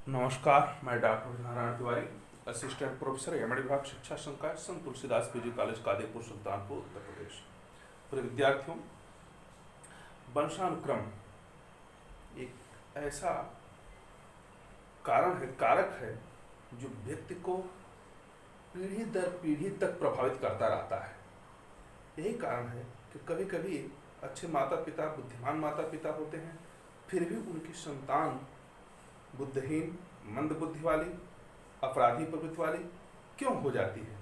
नमस्कार, मैं doctor Narayan Tiwari, assistant professor MD विभाग शिक्षा संकाय संत तुलसीदास पीजी कॉलेज कादेपुर सुल्तानपुर उत्तर प्रदेश। पूरे विद्यार्थियों, वंशानुक्रम एक ऐसा कारक है जो व्यक्ति को पीढ़ी दर पीढ़ी तक प्रभावित करता रहता है। यही कारण है कि कभी कभी अच्छे माता पिता, बुद्धिमान माता पिता होते हैं, फिर भी उनकी संतान बुद्धिहीन, मंद बुद्धि वाली, अपराधी प्रवृत्ति वाली क्यों हो जाती है।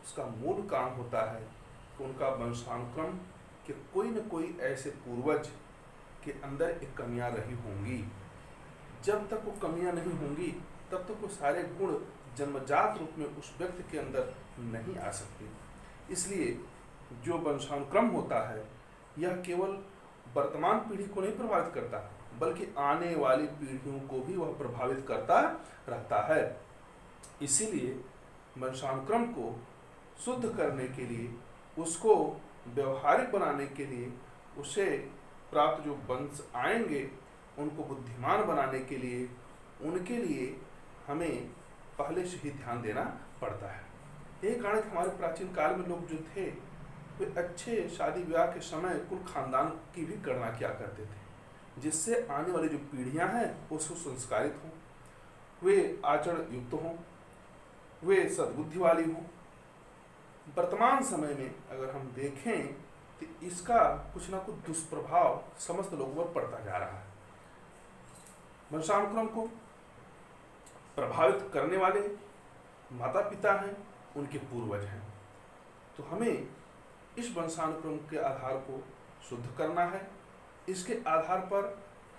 उसका मूल कारण होता है कि उनका वंशानुक्रम के कोई न कोई ऐसे पूर्वज के अंदर एक कमियां रही होंगी। जब तक वो कमियां नहीं होंगी तब तक वो सारे गुण जन्मजात रूप में उस व्यक्ति के अंदर नहीं आ सकते। इसलिए जो वंशानुक्रम होता है यह केवल वर्तमान पीढ़ी को नहीं प्रभावित करता, बल्कि आने वाली पीढ़ियों को भी वह प्रभावित करता रहता है। इसीलिए वंशानुक्रम को शुद्ध करने के लिए, उसको व्यवहारिक बनाने के लिए, उसे प्राप्त जो वंश आएंगे उनको बुद्धिमान बनाने के लिए, उनके लिए हमें पहले से ही ध्यान देना पड़ता है। यही कारण कि हमारे प्राचीन काल में लोग जो थे वे अच्छे शादी विवाह के समय कुल खानदान की भी गणना किया करते थे, जिससे आने वाली जो पीढ़ियां हैं वो सुसंस्कारित हों, वे आचरण युक्त हों, वे सद्बुद्धि वाली हों। वर्तमान समय में अगर हम देखें तो इसका कुछ ना कुछ दुष्प्रभाव समस्त लोगों पर पड़ता जा रहा है। वंशानुक्रम को प्रभावित करने वाले माता पिता हैं, उनके पूर्वज हैं। तो हमें इस वंशानुक्रम के आधार को शुद्ध करना है। इसके आधार पर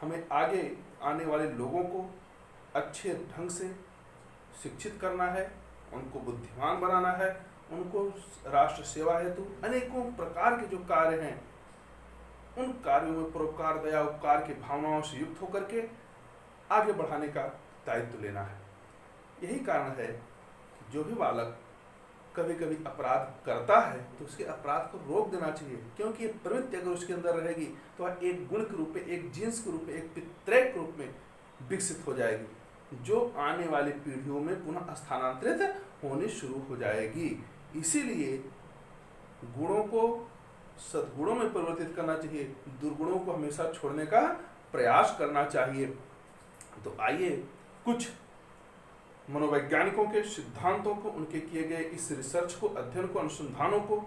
हमें आगे आने वाले लोगों को अच्छे ढंग से शिक्षित करना है, उनको बुद्धिमान बनाना है, उनको राष्ट्र सेवा हेतु अनेकों प्रकार के जो कार्य हैं उन कार्यों में परोपकार, दया, उपकार की भावनाओं से युक्त होकर के आगे बढ़ाने का दायित्व लेना है। यही कारण है कि जो भी बालक कभी कभी अपराध करता है तो उसके अपराध को रोक देना चाहिए, क्योंकि ये प्रवृत्ति अगर उसके अंदर रहेगी तो वह एक गुण के रूप में, एक जीन्स के रूप में, एक पितृक के रूप में विकसित हो जाएगी, जो आने वाली पीढ़ियों में पुनः स्थानांतरित होनी शुरू हो जाएगी। इसीलिए गुणों को सद्गुणों में परिवर्तित करना चाहिए, दुर्गुणों को हमेशा छोड़ने का प्रयास करना चाहिए। तो आइए कुछ मनोवैज्ञानिकों के सिद्धांतों को, उनके किए गए इस रिसर्च को, अध्ययन को, अनुसंधानों को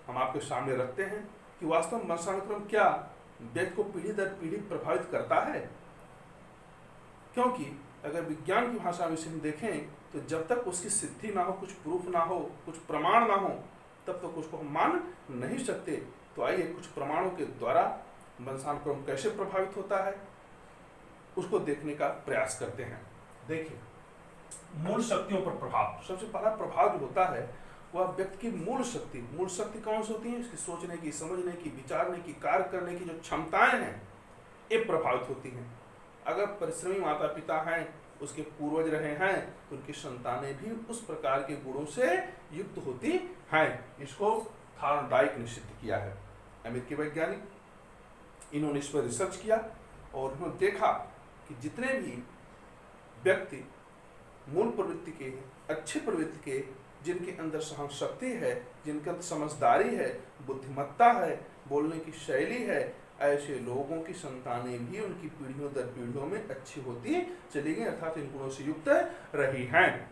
हम आपके सामने रखते हैं कि वास्तव में वंशानुक्रम क्या व्यक्ति को पीढ़ी दर पीढ़ी प्रभावित करता है। क्योंकि अगर विज्ञान की भाषा में इसे हम देखें तो जब तक उसकी सिद्धि ना हो, कुछ प्रूफ ना हो, कुछ प्रमाण ना हो, तब तक उसको हम मान नहीं सकते। तो आइए कुछ प्रमाणों के द्वारा वंशानुक्रम कैसे प्रभावित होता है उसको देखने का प्रयास करते हैं। देखिए, मूल शक्तियों पर प्रभाव। सबसे पहला प्रभाव जो होता है वह व्यक्ति की मूल शक्ति कौन सी होती है? इसकी सोचने की, समझने की, विचारने की, कार्य करने की जो क्षमताएं हैं ये प्रभावित होती हैं। अगर परिश्रमी माता पिता हैं, उसके पूर्वज रहे हैं, तो उनकी संतानें भी उस प्रकार के गुणों से युक्त होती हैं। इसको थॉर्नडाइक ने सिद्ध किया है, अमेरिकी वैज्ञानिक। इन्होंने इस पर रिसर्च किया और उन्होंने देखा कि जितने भी व्यक्ति मूल प्रवृत्ति के, अच्छी प्रवृत्ति के, जिनके अंदर सहन शक्ति है, जिनके अंदर समझदारी है, बुद्धिमत्ता है, बोलने की शैली है, ऐसे लोगों की संतानें भी उनकी पीढ़ियों दर पीढ़ियों में अच्छी होती चली गई, अर्थात इन गुणों से युक्त रही हैं।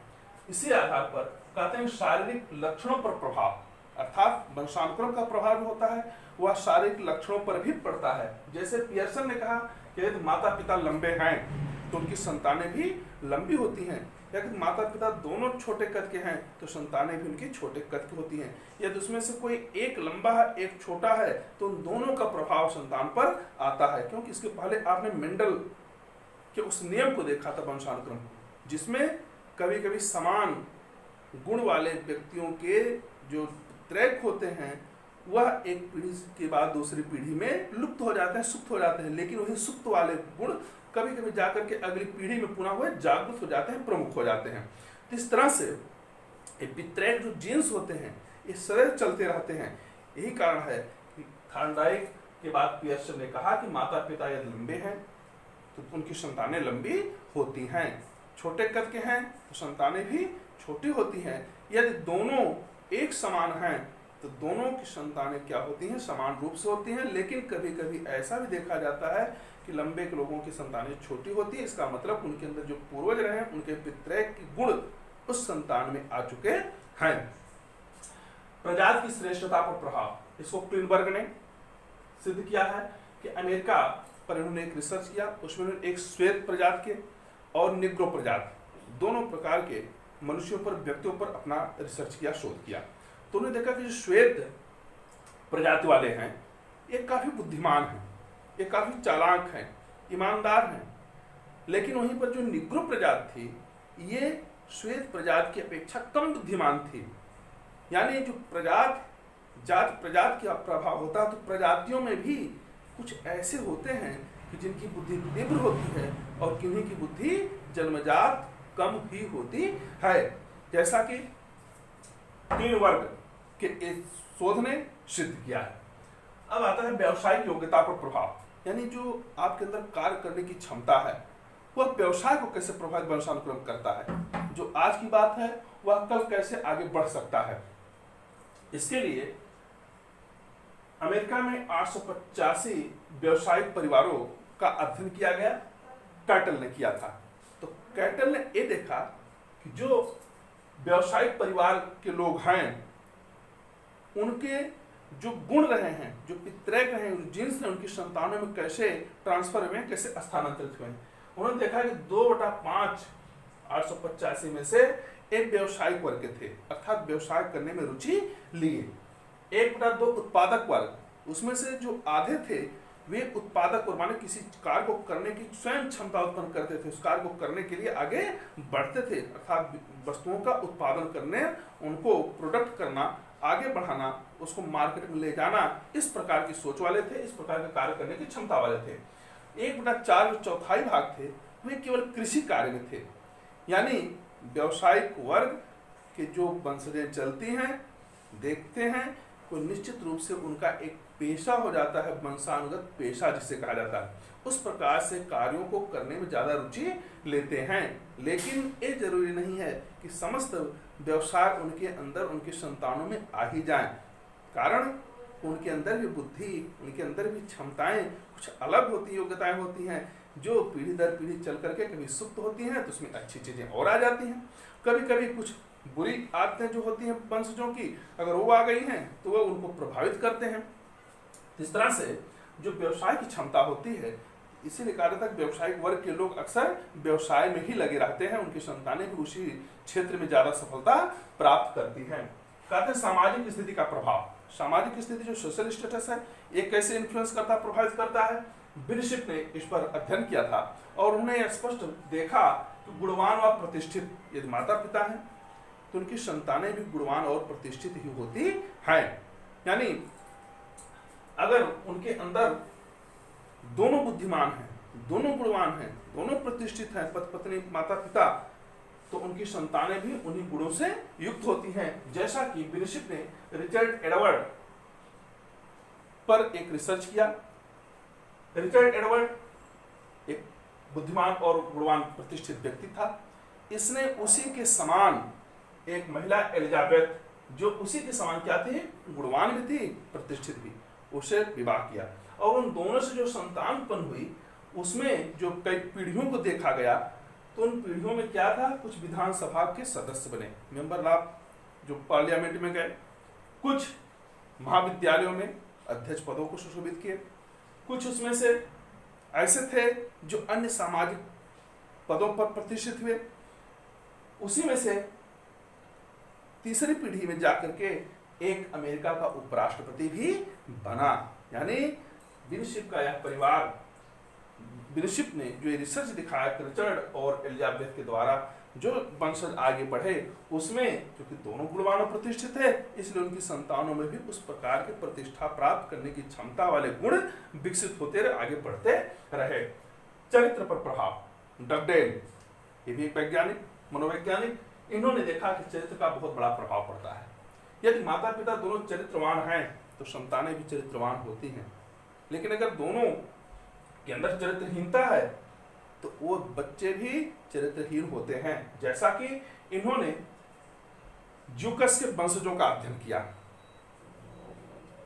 इसी आधार पर कहते हैं शारीरिक लक्षणों पर प्रभाव, अर्थात वंशानुक्रम का प्रभाव जो होता है वह शारीरिक लक्षणों पर भी पड़ता है। जैसे पियर्सन ने कहा कि यदि माता पिता लंबे हैं तो उनकी संतानें भी लंबी होती हैं, यदि माता पिता दोनों छोटे कद के हैं तो संतानें भी उनकी छोटे कद की होती हैं। यदि उसमें से कोई एक लंबा है, एक छोटा है, तो उन दोनों का प्रभाव संतान पर आता है। क्योंकि इसके पहले आपने मेंडल के उस नियम को देखा था वंशानुक्रम, जिसमें कभी कभी समान गुण वाले व्यक्तियों के जो ट्रैक होते हैं वह एक पीढ़ी के बाद दूसरी पीढ़ी में लुप्त हो जाते हैं, सुप्त हो जाते हैं, लेकिन वही सुप्त वाले गुण कभी कभी जाकर के अगली पीढ़ी में पुनः हुए जागृत हो जाते हैं, प्रमुख हो जाते हैं। तो इस तरह से ये पितृक जो जीन्स होते हैं ये सदैव चलते रहते हैं। यही कारण है कि थॉर्नडाइक के बाद पियर्सन ने कहा कि माता पिता यदि लंबे हैं तो उनकी संतानें लंबी होती हैं। छोटे कद के हैं तो संतानें भी छोटी होती हैं। यदि दोनों एक समान हैं तो दोनों की संतानें क्या होती हैं, समान रूप से होती हैं। लेकिन कभी कभी ऐसा भी देखा जाता है कि लंबे के लोगों की संतानें छोटी होती है। इसका मतलब उनके अंदर जो पूर्वज रहे उनके पितृ की गुण उस संतान में आ चुके हैं। प्रजाति की श्रेष्ठता पर प्रभाव, इसको क्लीनबर्ग ने सिद्ध किया है कि अमेरिका पर उन्होंने एक रिसर्च किया। उसमें उन्होंने एक श्वेत प्रजाति के और निग्रो प्रजाति दोनों प्रकार के मनुष्यों पर, व्यक्तियों पर अपना रिसर्च किया, शोध किया। तो उन्होंने देखा कि जो श्वेत प्रजाति वाले हैं ये काफी बुद्धिमान हैं, ये काफी चालाक हैं, ईमानदार हैं। लेकिन वहीं पर जो निग्रो प्रजाति थी ये श्वेत प्रजाति की अपेक्षा कम बुद्धिमान थी। यानी जो प्रजाति का प्रभाव होता है तो प्रजातियों में भी कुछ ऐसे होते हैं कि जिनकी बुद्धि तीव्र होती है और किन्हीं की बुद्धि जन्मजात कम ही होती है, जैसा कि क्लीनबर्ग के इस शोध ने सिद्ध किया है। अब आता है व्यावसायिक योग्यता पर प्रभाव, यानी जो आपके अंदर कार्य करने की क्षमता है वह व्यवसाय को कैसे प्रभावित वंशानुक्रम करता है। जो आज की बात है वह कल कैसे आगे बढ़ सकता है। इसके लिए अमेरिका में 885 व्यावसायिक परिवारों का अध्ययन किया गया, कैटल ने किया था। तो कैटल ने ये देखा कि जो व्यावसायिक परिवार के लोग हैं उनके जो गुण रहे हैं, जो पितृक रहे हैं, जीन्स ने उनकी संतानों में कैसे ट्रांसफर हुए, कैसे स्थानांतरित हुए। उन्होंने देखा कि 2/5 885 में से एक व्यावसायिक वर्ग के थे, अर्थात व्यवसाय करने में रुचि लिए। 1/2 उत्पादक वर्ग, उसमें से जो आधे थे वे उत्पादक और माने किसी कार्य को करने की स्वयं क्षमता उत्पन्न करते थे, उस कार्य को करने के लिए आगे बढ़ते थे, अर्थात वस्तुओं का उत्पादन करने, उनको प्रोडक्ट करना, आगे बढ़ाना, उसको मार्केट में ले जाना, इस प्रकार की सोच वाले थे, इस प्रकार के कार्य करने की क्षमता वाले थे। 1/4 जो चौथाई भाग थे वे केवल कृषि कार्य में थे। यानी व्यावसायिक वर्ग के जो वंशजें चलती हैं, देखते हैं, कोई निश्चित रूप से उनका एक पेशा हो जाता है, वंशानुगत पेशा जिसे कहा जाता है, उस प्रकार से कार्यों को करने में ज्यादा रुचि लेते हैं। लेकिन ये जरूरी नहीं है कि समस्त व्यवसाय उनके अंदर, उनके संतानों में आ ही जाए, कारण उनके अंदर भी बुद्धि, उनके अंदर भी क्षमताएं कुछ अलग होती, योग्यताएं होती हैं जो पीढ़ी दर पीढ़ी चल करके कभी सुप्त होती हैं तो उसमें अच्छी चीजें और आ जाती हैं। कभी कभी कुछ बुरी आदतें जो होती हैं वंशजों की, अगर वो आ गई हैं तो वो उनको प्रभावित करते हैं। इस तरह से जो व्यवसाय की क्षमता होती है, इसीलिए कहा जाता है व्यावसायिक वर्ग के लोग अक्सर व्यवसाय में ही लगे रहते हैं, उनकी संतानें भी उसी क्षेत्र में ज्यादा सफलता प्राप्त करती हैं। कहते हैं सामाजिक स्थिति का प्रभाव, सामाजिक स्थिति जो सोशल स्टेटस है ये कैसे इन्फ्लुएंस करता, प्रभावित करता है। बिरशिप ने इस पर अध्ययन किया था और उन्होंने स्पष्ट देखा कि गुणवान व प्रतिष्ठित यदि माता पिता हैं तो उनकी संतानें भी गुणवान और प्रतिष्ठित ही होती हैं। यानी अगर उनके अंदर दोनों बुद्धिमान हैं, दोनों गुणवान हैं, दोनों प्रतिष्ठित हैं, पति पत्नी माता पिता, तो उनकी संतानें भी उन्हीं गुणों से युक्त होती हैं। जैसा कि बिरशिप ने रिचर्ड एडवर्ड पर एक रिसर्च किया। रिचर्ड एडवर्ड एक बुद्धिमान और गुणवान प्रतिष्ठित व्यक्ति था। इसने उसी के समान एक महिला एलिजाबेथ, जो उसी के समान क्या थी, गुणवान भी थी, प्रतिष्ठित भी, उसे विवाह किया और उन दोनों से जो संतान उत्पन्न हुई उसमें जो कई पीढ़ियों को देखा गया तो उन पीढ़ियों में क्या था, कुछ विधानसभा के सदस्य बने, मेंबर लाभ जो पार्लियामेंट में गए, कुछ महाविद्यालयों में अध्यक्ष पदों को सुशोभित किए, कुछ उसमें से ऐसे थे जो अन्य सामाजिक पदों पर प्रतिष्ठित हुए। उसी में से तीसरी पीढ़ी में जाकर के एक अमेरिका का उपराष्ट्रपति भी बना। यानी बिरशिप का यह परिवार, बिरशिप ने जो ये रिसर्च दिखाया रिचर्ड और एलिजाबेथ के द्वारा जो वंशज आगे बढ़े उसमें क्योंकि दोनों गुणवान और प्रतिष्ठित है, इसलिए उनकी संतानों में भी उस प्रकार के प्रतिष्ठा प्राप्त करने की क्षमता वाले गुण विकसित होते रहे, आगे बढ़ते रहे। चरित्र पर प्रभाव, डगडेल ये भी एक वैज्ञानिक, मनोवैज्ञानिक, इन्होंने देखा कि चरित्र का बहुत बड़ा प्रभाव पड़ता है। यदि माता पिता दोनों चरित्रवान हैं तो संतानें भी चरित्रवान होती हैं, लेकिन अगर दोनों के अंदर चरित्रहीनता है तो वो बच्चे भी चरित्रहीन होते हैं। जैसा कि इन्होंने ज्यूकस के वंशजों का अध्ययन किया,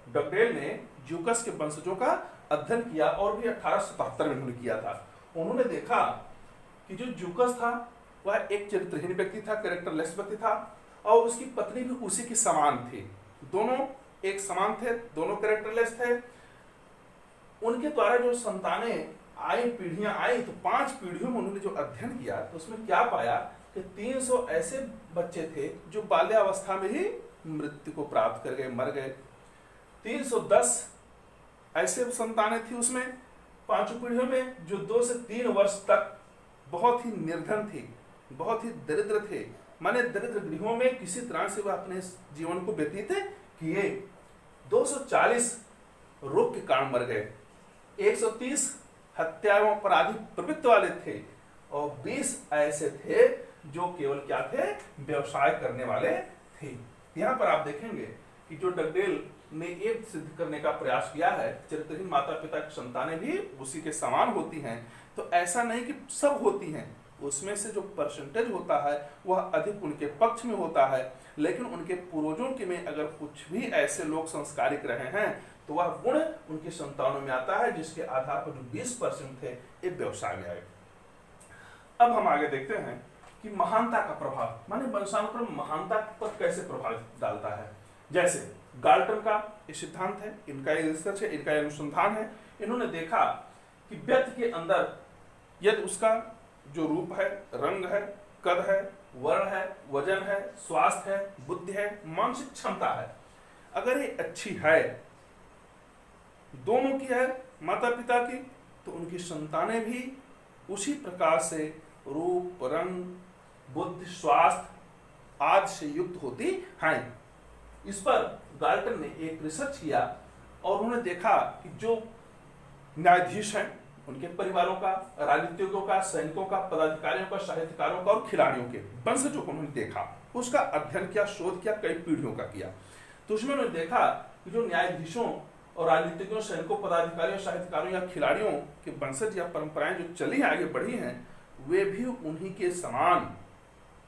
डगडेल ने ज्यूकस के वंशजों का अध्ययन किया और भी 1877 में उन्होंने किया था। उन्होंने देखा कि जो ज्यूकस था वह एक चरित्रहीन व्यक्ति था, कैरेक्टरलेस व्यक्ति था, और उसकी पत्नी भी उसी की समान थी। दोनों एक समान थे, दोनों कैरेक्टरलेस थे। उनके द्वारा जो संतानें आई, पीढ़ियां आई, तो 5 पीढ़ियों में उन्होंने जो अध्ययन किया तो उसमें क्या पाया कि 300 ऐसे बच्चे थे जो बाल्यावस्था में ही मृत्यु को प्राप्त कर गए, मर गए। 310 ऐसे संतानें थी उसमें 5 पीढ़ियों में जो 2 से 3 वर्ष तक बहुत ही निर्धन थी, बहुत ही दरिद्र थे, माने दरिद्र गृहों में किसी तरह से वह अपने जीवन को व्यतीत किए। 240 रोग के कारण मर गए, 130 हत्याओं पर आदि प्रवृत्ति वाले थे, और 20 ऐसे थे जो केवल क्या थे, व्यवसाय करने वाले थे। यहाँ पर आप देखेंगे कि जो डगडेल ने ये सिद्ध करने का प्रयास किया है, चरित्रहीन माता पिता की संतानें भी उसी के समान होती हैं, तो ऐसा नहीं कि सब होती हैं, उसमें से जो परसेंटेज होता है वह अधिक उनके पक्ष में होता है, लेकिन उनके पूर्वजों के में अगर कुछ भी ऐसे लोग संस्कारिक रहे हैं तो वह गुण उनकी संतानों में आता है, जिसके आधार पर जो 20% थे ये व्यवसाय में आए। अब हम आगे देखते हैं कि महानता का प्रभाव, माने वंशानुक्रम महानता पर कैसे प्रभाव डालता है। जैसे गाल्टन का ये सिद्धांत है, इनका ये रिसर्च है, इनका ये अनुसंधान है। इन्होंने देखा कि व्यक्ति के अंदर यदि उसका जो रूप है, रंग है, कद है, वर्ण है, वजन है, स्वास्थ्य है, बुद्धि है, मानसिक क्षमता है, अगर ये अच्छी है, दोनों की है, माता पिता की, तो उनकी संतानें भी उसी प्रकार से रूप, रंग, बुद्धि, स्वास्थ्य आदि से युक्त होती हैं। इस पर गाल्टन ने एक रिसर्च किया और उन्होंने देखा कि जो न्यायाधीश हैं उनके परिवारों का, राजनीतिज्ञों का, सैनिकों का, पदाधिकारियों का, साहित्यकारों का और खिलाड़ियों के वंशजों को उन्होंने देखा, उसका अध्ययन किया, शोध किया, कई पीढ़ियों का किया। तो उसमें उन्होंने देखा कि जो न्यायाधीशों और राजनीतिज्ञों, सैनिकों, पदाधिकारियों, साहित्यकारों या खिलाड़ियों के वंशज या परंपराएं जो चली आगे बढ़ी हैं, वे भी उन्हीं के समान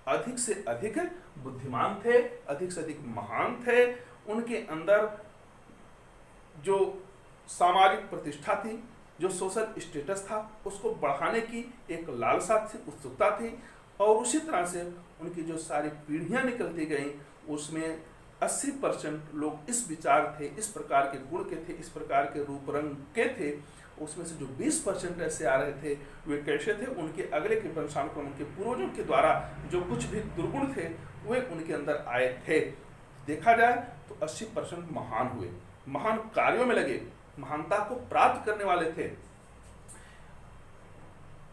अधिक से अधिक बुद्धिमान थे, अधिक से अधिक महान थे। उनके अंदर जो सामाजिक प्रतिष्ठा थी, जो सोशल स्टेटस था, उसको बढ़ाने की एक लालसा थी, उत्सुकता थी, और उसी तरह से उनकी जो सारी पीढ़ियां निकलती गईं उसमें 80% लोग इस विचार थे, इस प्रकार के गुण के थे, इस प्रकार के रूप रंग के थे। उसमें से जो 20% ऐसे आ रहे थे वे कैसे थे, उनके अगले के वंशानुक्रम, उनके पूर्वजों के द्वारा जो कुछ भी दुर्गुण थे वे उनके अंदर आए थे। देखा जाए तो 80% महान हुए, महान कार्यों में लगे, महानता को प्राप्त करने वाले थे।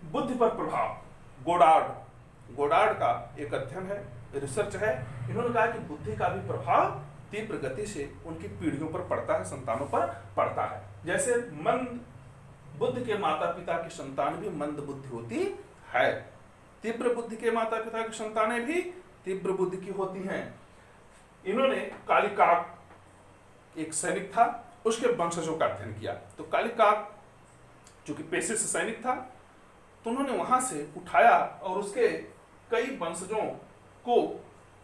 बुद्धि पर प्रभाव, गोडार्ड का एक अध्ययन है, रिसर्च है। इन्होंने कहा कि बुद्धि का भी प्रभाव तीव्र गति से उनकी पीढ़ियों पर पड़ता है, संतानों पर पड़ता है। जैसे मंद बुद्धि के माता पिता की संतान भी मंद बुद्धि होती है, तीव्र बुद्धि के माता पिता की संतानें भी तीव्र बुद्धि की होती हैं। इन्होंने कालिकाक, एक सैनिक था, उसके वंशजों का अध्ययन किया। तो कालिकाक चूंकि पेशे से सैनिक था, तो उन्होंने वहां से उठाया और उसके कई वंशजों को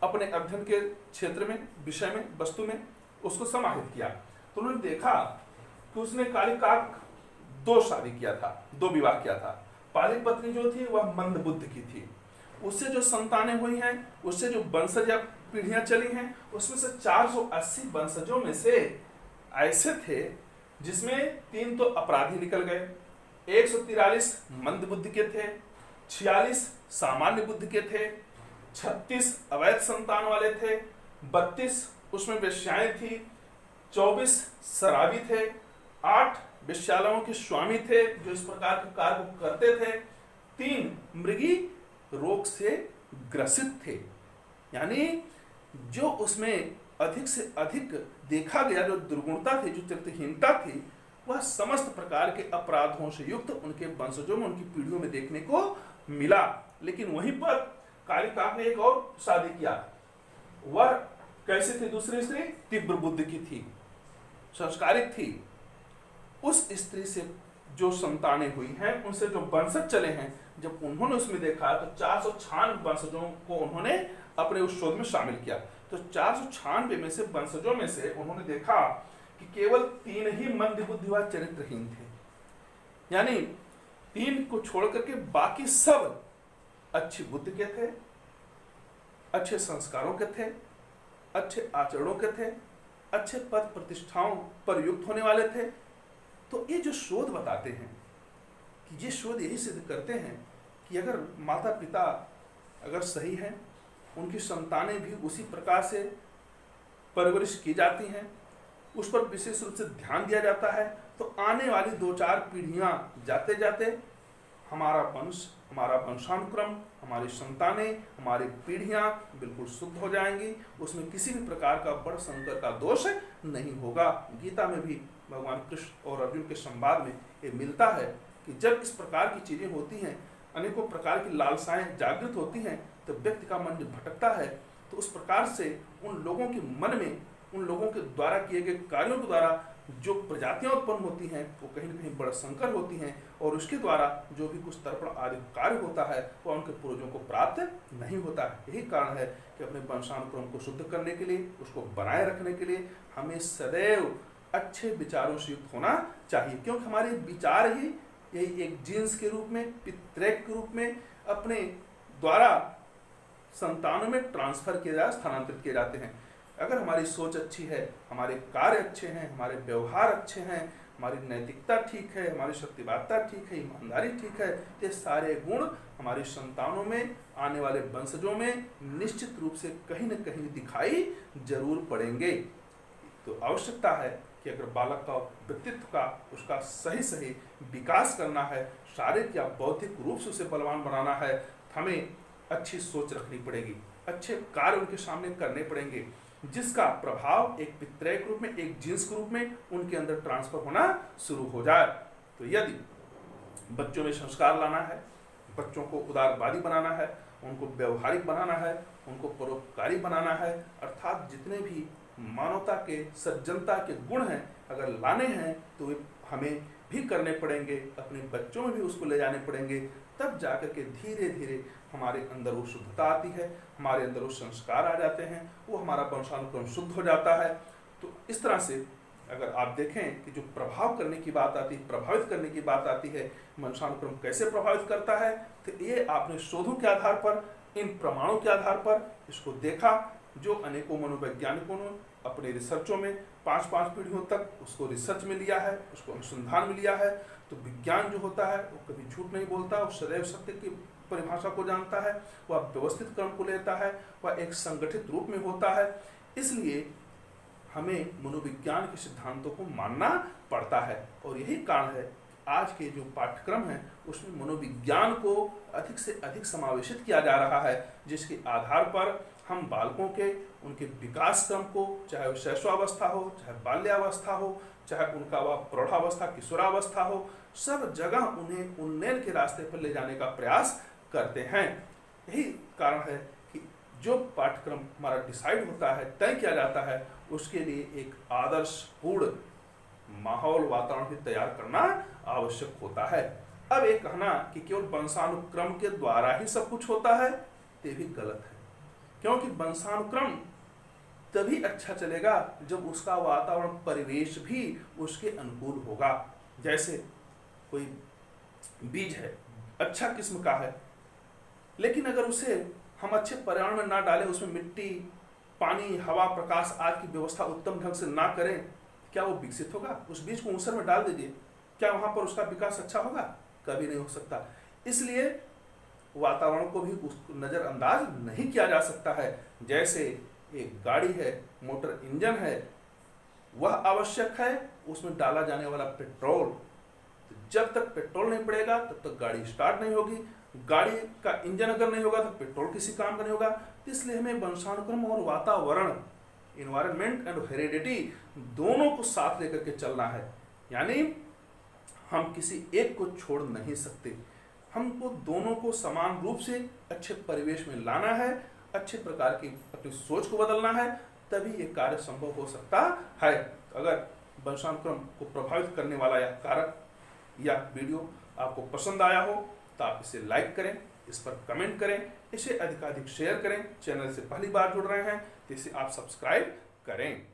अपने अध्ययन के क्षेत्र में, विषय में, वस्तु में उसको समाहित किया। तो उन्होंने देखा कि उसने कालिकाक 2 शादी किया था, 2 विवाह किया था। पहली पत्नी जो थी वह मंद बुद्धि की थी, उससे जो संतानें हुई हैं, उससे जो वंशज या पीढ़ियां चली हैं, उसमें से 480 वंशजों में से ऐसे थे जिसमें 3 तो अपराधी निकल गए, 143 मंद बुद्धि के थे, 46 सामान्य बुद्धि के थे, 36 अवैध संतान वाले थे, 32 उसमें वेश्याएं थी, 24 शराबी थे, 8 वेश्यालयों के स्वामी थे जो इस प्रकार के कार्य करते थे, 3 मृगी रोग से ग्रसित थे। यानी जो उसमें अधिक से अधिक देखा गया जो दुर्गुणता थी, जो चरित्रहीनता थी, वह समस्त प्रकार के अपराधों से युक्त उनके वंशजों में, उनकी पीढ़ियों में देखने को मिला। लेकिन वहीं पर कालिकाक ने एक और शादी किया। वह कैसे थी? दूसरी स्त्री तीव्र बुद्धि की थी, संस्कारित थी। उस स्त्री से जो संतानें हुई हैं, उनसे जो वंशज चले हैं, जब उन्होंने उसमें देखा तो 496 वंशजों को उन्होंने अपने उस शोध में शामिल किया। तो 496 में से वंशजों में से उन्होंने देखा कि केवल 3 ही मंदबुद्धि व चरित्रहीन थे, यानी 3 को छोड़ करके बाकी सब अच्छी बुद्धि के थे, अच्छे संस्कारों के थे, अच्छे आचरणों के थे, अच्छे पद प्रतिष्ठाओं पर युक्त होने वाले थे। तो ये जो शोध बताते हैं कि ये शोध यही सिद्ध करते हैं कि अगर माता पिता अगर सही हैं, उनकी संतानें भी उसी प्रकार से परवरिश की जाती हैं, उस पर विशेष रूप से ध्यान दिया जाता है, तो आने वाली 2-4 पीढ़ियां जाते जाते हमारा वंश, हमारा वंशानुक्रम, हमारी संतानें, हमारी पीढ़ियां बिल्कुल शुद्ध हो जाएंगी। उसमें किसी भी प्रकार का बड़ संकर का दोष नहीं होगा। गीता में भी भगवान कृष्ण और अर्जुन के संवाद में ये मिलता है कि जब इस प्रकार की चीजें होती हैं, अनेकों प्रकार की लालसाएं जागृत होती हैं, तो व्यक्ति का मन जब भटकता है, तो उस प्रकार से उन लोगों के मन में, उन लोगों के द्वारा किए गए कार्यों के द्वारा जो प्रजातियां उत्पन्न होती हैं, वो कहीं न कहीं बड़ा संकर होती हैं, और उसके द्वारा जो भी कुछ तर्पण आदि कार्य होता है वह उनके पूर्वजों को प्राप्त नहीं होता है। यही कारण है कि अपने वंशानुक्रम को शुद्ध करने के लिए, उसको बनाए रखने के लिए हमें सदैव अच्छे विचारों से युक्त होना चाहिए, क्योंकि हमारे विचार ही यही एक जीन्स के रूप में, पितृक के रूप में अपने द्वारा संतानों में ट्रांसफर किए जाए, स्थानांतरित किए जाते हैं। अगर हमारी सोच अच्छी है, हमारे कार्य अच्छे हैं, हमारे व्यवहार अच्छे हैं, हमारी नैतिकता ठीक है, हमारी सत्यवादिता ठीक है, ईमानदारी ठीक है, ये सारे गुण हमारी संतानों में, आने वाले वंशजों में निश्चित रूप से कहीं न कहीं दिखाई जरूर पड़ेंगे। तो आवश्यकता है कि अगर बालक का व्यक्तित्व का, उसका सही विकास करना है, शारीरिक या बौद्धिक रूप से उसे बलवान बनाना है, हमें अच्छी सोच रखनी पड़ेगी, अच्छे कार्य उनके सामने करने पड़ेंगे, जिसका प्रभाव एक पितृक रूप में, एक जीन्स के रूप में उनके अंदर ट्रांसफर होना शुरू हो जाए। तो यदि बच्चों में संस्कार लाना है, बच्चों को उदारवादी बनाना है, उनको व्यवहारिक बनाना है, उनको परोपकारी बनाना है, अर्थात जितने भी मानवता के, सज्जनता के गुण हैं अगर लाने हैं तो वे हमें भी करने पड़ेंगे, अपने बच्चों में भी उसको ले जाने पड़ेंगे। तब जाकर के धीरे धीरे हमारे अंदर वो शुद्धता आती है, हमारे अंदर वो संस्कार आ जाते हैं, वो हमारा वंशानुक्रम शुद्ध हो जाता है। तो इस तरह से अगर आप देखें कि जो प्रभाव करने की बात आती है, प्रभावित करने की बात आती है, वंशानुक्रम कैसे प्रभावित करता है, तो ये आपने शोधों के आधार पर, इन प्रमाणों के आधार पर इसको देखा, जो अनेकों मनोवैज्ञानिकों ने अपने रिसर्चों में 5-5 पीढ़ियों तक उसको रिसर्च में लिया है, उसको अनुसंधान में लिया है। तो विज्ञान जो होता है वो कभी झूठ नहीं बोलता, वो सदैव सत्य की परिभाषा को जानता है, वह व्यवस्थित क्रम को लेता है, वह एक संगठित रूप में होता है। इसलिए हमें मनोविज्ञान के सिद्धांतों को मानना पड़ता है, और यही कारण है आज के जो पाठ्यक्रम है उसमें मनोविज्ञान को अधिक से अधिक समावेशित किया जा रहा है, जिसके आधार पर हम बालकों के, उनके विकास क्रम को, चाहे वह शैशवावस्था हो, चाहे बाल्यावस्था हो, चाहे उनका वह प्रौढ़ावस्था, किशोरावस्था हो, सब जगह उन्हें उन्नयन के रास्ते पर ले जाने का प्रयास करते हैं। यही कारण है कि जो पाठ्यक्रम हमारा डिसाइड होता है, तय किया जाता है, उसके लिए एक आदर्शपूर्ण माहौल, वातावरण भी तैयार करना आवश्यक होता है। अब एक कहना कि केवल वंशानुक्रम के द्वारा ही सब कुछ होता है, ये भी गलत है, क्योंकि वंशानुक्रम तभी अच्छा चलेगा जब उसका वातावरण, परिवेश भी उसके अनुकूल होगा। जैसे कोई बीज है, अच्छा किस्म का है, लेकिन अगर उसे हम अच्छे पर्यावरण में ना डालें, उसमें मिट्टी, पानी, हवा, प्रकाश आदि की व्यवस्था उत्तम ढंग से ना करें, क्या वो विकसित होगा? उस बीज को ऊसर में डाल दीजिए, क्या वहां पर उसका विकास अच्छा होगा? कभी नहीं हो सकता। इसलिए वातावरण को भी नजरअंदाज नहीं किया जा सकता है। जैसे एक गाड़ी है, मोटर इंजन है, वह आवश्यक है, उसमें डाला जाने वाला पेट्रोल, तो जब तक पेट्रोल नहीं पड़ेगा तब तक गाड़ी स्टार्ट नहीं होगी। गाड़ी का इंजन अगर नहीं होगा तो पेट्रोल किसी काम का नहीं होगा। इसलिए हमें वंशानुक्रम और वातावरण, इन्वायरमेंट एंड हेरिडिटी, दोनों को साथ लेकर के चलना है। यानी हम किसी एक को छोड़ नहीं सकते, हमको दोनों को समान रूप से अच्छे परिवेश में लाना है, अच्छे प्रकार की अपनी सोच को बदलना है, तभी ये कार्य संभव हो सकता है। अगर वंशानुक्रम को प्रभावित करने वाला या कारक या वीडियो आपको पसंद आया हो तो आप इसे लाइक करें, इस पर कमेंट करें, इसे अधिकाधिक शेयर करें। चैनल से पहली बार जुड़ रहे हैं तो इसे आप सब्सक्राइब करें।